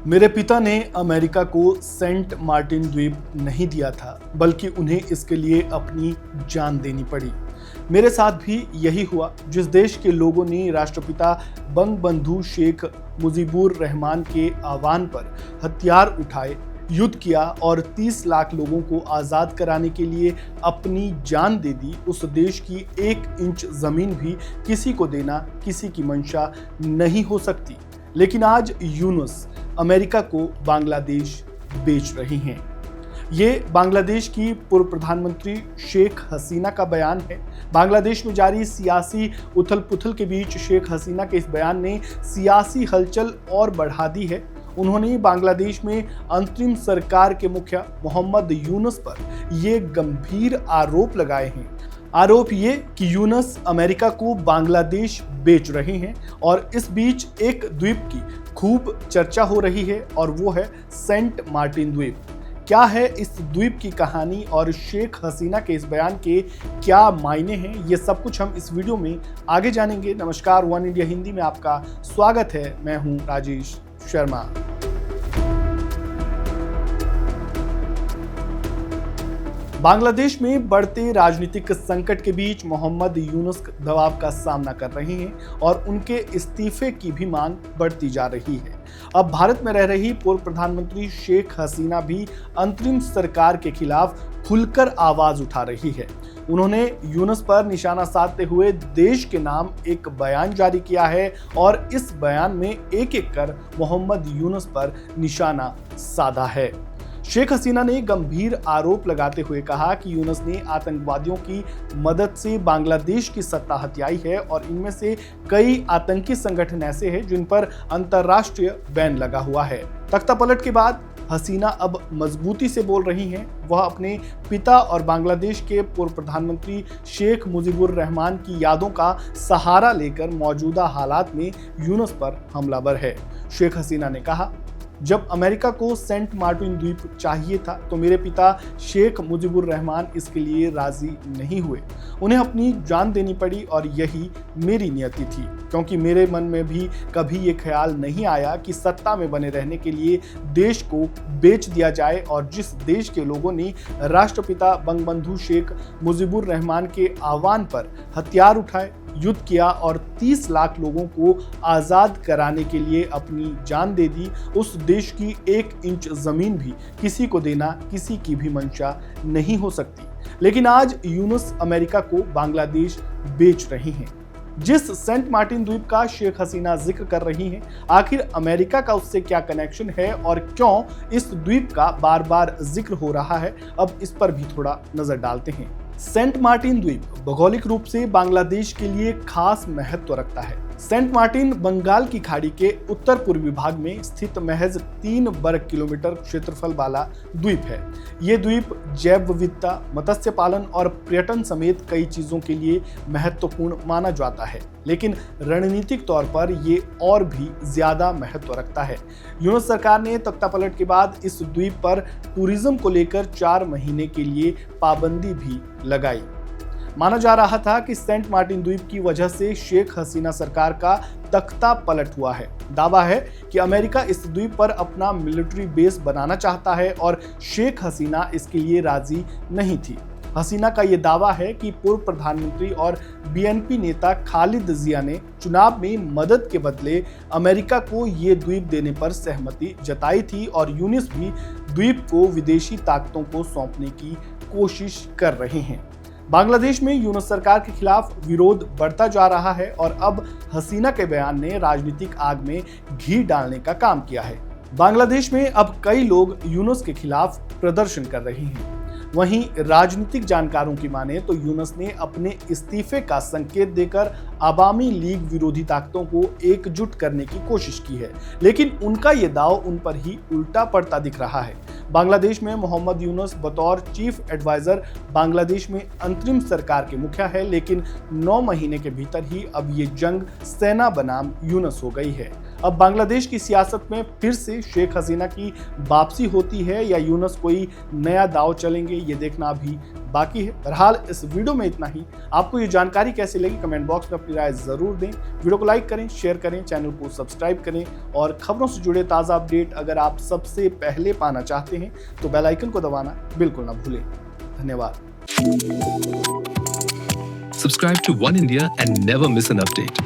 मेरे पिता ने अमेरिका को सेंट मार्टिन द्वीप नहीं दिया था, बल्कि उन्हें इसके लिए अपनी जान देनी पड़ी। मेरे साथ भी यही हुआ। जिस देश के लोगों ने राष्ट्रपिता बंगबंधु शेख मुजीबुर रहमान के आह्वान पर हथियार उठाए, युद्ध किया और 30 लाख लोगों को आज़ाद कराने के लिए अपनी जान दे दी, उस देश की 1 इंच ज़मीन भी किसी को देना किसी की मंशा नहीं हो सकती। लेकिन आज यूनुस अमेरिका को बांग्लादेश बेच रही हैं। ये बांग्लादेश की पूर्व प्रधानमंत्री शेख हसीना का बयान है। बांग्लादेश में जारी सियासी उथल-पुथल के बीच शेख हसीना के इस बयान ने सियासी हलचल और बढ़ा दी है। उन्होंने बांग्लादेश में अंतरिम सरकार के मुखिया मोहम्मद यूनुस पर ये गंभीर आरोप लगाए हैं। आरोप ये कि यूनुस अमेरिका को बांग्लादेश बेच रहे हैं और इस बीच एक द्वीप की खूब चर्चा हो रही है और वो है सेंट मार्टिन द्वीप। क्या है इस द्वीप की कहानी और शेख हसीना के इस बयान के क्या मायने हैं, ये सब कुछ हम इस वीडियो में आगे जानेंगे। नमस्कार, वन इंडिया हिंदी में आपका स्वागत है। मैं हूं राजेश शर्मा। बांग्लादेश में बढ़ते राजनीतिक संकट के बीच मोहम्मद यूनुस दबाव का सामना कर रहे हैं और उनके इस्तीफे की भी मांग बढ़ती जा रही है। अब भारत में रह रही पूर्व प्रधानमंत्री शेख हसीना भी अंतरिम सरकार के खिलाफ खुलकर आवाज उठा रही है। उन्होंने यूनुस पर निशाना साधते हुए देश के नाम एक बयान जारी किया है और इस बयान में एक एक कर मोहम्मद यूनुस पर निशाना साधा है। शेख हसीना ने गंभीर आरोप लगाते हुए कहा कि यूनुस ने आतंकवादियों की मदद से बांग्लादेश की सत्ता हथियाई है और इनमें से कई आतंकी संगठन ऐसे हैं जिन पर अंतर्राष्ट्रीय बैन लगा हुआ है। तख्तापलट के बाद हसीना अब मजबूती से बोल रही हैं। वह अपने पिता और बांग्लादेश के पूर्व प्रधानमंत्री शेख मुजीबुर रहमान की यादों का सहारा लेकर मौजूदा हालात में यूनुस पर हमलावर है। शेख हसीना ने कहा, जब अमेरिका को सेंट मार्टिन द्वीप चाहिए था तो मेरे पिता शेख मुजीबुर रहमान इसके लिए राजी नहीं हुए। उन्हें अपनी जान देनी पड़ी और यही मेरी नियति थी, क्योंकि मेरे मन में भी कभी ये ख्याल नहीं आया कि सत्ता में बने रहने के लिए देश को बेच दिया जाए। और जिस देश के लोगों ने राष्ट्रपिता बंगबंधु शेख मुजीबुर रहमान के आह्वान पर हथियार उठाए, युद्ध किया और 30 लाख लोगों को आज़ाद कराने के लिए अपनी जान दे दी, उस देश की 1 इंच ज़मीन भी किसी को देना किसी की भी मंशा नहीं हो सकती। लेकिन आज यूनुस अमेरिका को बांग्लादेश बेच रहे हैं। जिस सेंट मार्टिन द्वीप का शेख हसीना जिक्र कर रही हैं, आखिर अमेरिका का उससे क्या कनेक्शन है और क्यों इस द्वीप का बार बार जिक्र हो रहा है, अब इस पर भी थोड़ा नजर डालते हैं। सेंट मार्टिन द्वीप भौगोलिक रूप से बांग्लादेश के लिए खास महत्व रखता है। सेंट मार्टिन बंगाल की खाड़ी के उत्तर पूर्वी भाग में स्थित महज 3 वर्ग किलोमीटर क्षेत्रफल वाला द्वीप है। ये द्वीप जैव विविधता, मत्स्य पालन और पर्यटन समेत कई चीजों के लिए महत्वपूर्ण माना जाता है, लेकिन रणनीतिक तौर पर ये और भी ज्यादा महत्व रखता है। यूनुस सरकार ने तख्तापलट के बाद इस द्वीप पर टूरिज्म को लेकर 4 महीने के लिए पाबंदी भी लगाई। माना जा रहा था कि सेंट मार्टिन द्वीप की वजह से शेख हसीना सरकार का तख्ता पलट हुआ है। दावा है कि अमेरिका इस द्वीप पर अपना मिलिट्री बेस बनाना चाहता है और शेख हसीना इसके लिए राजी नहीं थी। हसीना का ये दावा है कि पूर्व प्रधानमंत्री और बीएनपी नेता खालिद जिया ने चुनाव में मदद के बदले अमेरिका को ये द्वीप देने पर सहमति जताई थी और यूनुस भी द्वीप को विदेशी ताकतों को सौंपने की कोशिश कर रहे हैं। बांग्लादेश में यूनुस सरकार के खिलाफ विरोध बढ़ता जा रहा है और अब हसीना के बयान ने राजनीतिक आग में घी डालने का काम किया है। बांग्लादेश में अब कई लोग यूनुस के खिलाफ प्रदर्शन कर रहे हैं। वहीं राजनीतिक जानकारों की माने तो यूनुस ने अपने इस्तीफे का संकेत देकर अवामी लीग विरोधी ताकतों को एकजुट करने की कोशिश की है, लेकिन उनका ये दाव उन पर ही उल्टा पड़ता दिख रहा है। बांग्लादेश में मोहम्मद यूनुस बतौर चीफ एडवाइजर बांग्लादेश में अंतरिम सरकार के मुखिया है, लेकिन 9 महीने के भीतर ही अब ये जंग सेना बनाम यूनुस हो गई है। अब बांग्लादेश की सियासत में फिर से शेख हसीना की वापसी होती है या यूनुस कोई नया दांव चलेंगे, ये देखना अभी बाकी है। बहरहाल इस वीडियो में इतना ही। आपको ये जानकारी कैसी लगी कमेंट बॉक्स में अपनी राय जरूर दें। वीडियो को लाइक करें, शेयर करें, चैनल को सब्सक्राइब करें और खबरों से जुड़े ताज़ा अपडेट अगर आप सबसे पहले पाना चाहते हैं तो बेल आइकन को दबाना बिल्कुल ना भूलें। धन्यवाद। Subscribe to One India and never miss an update.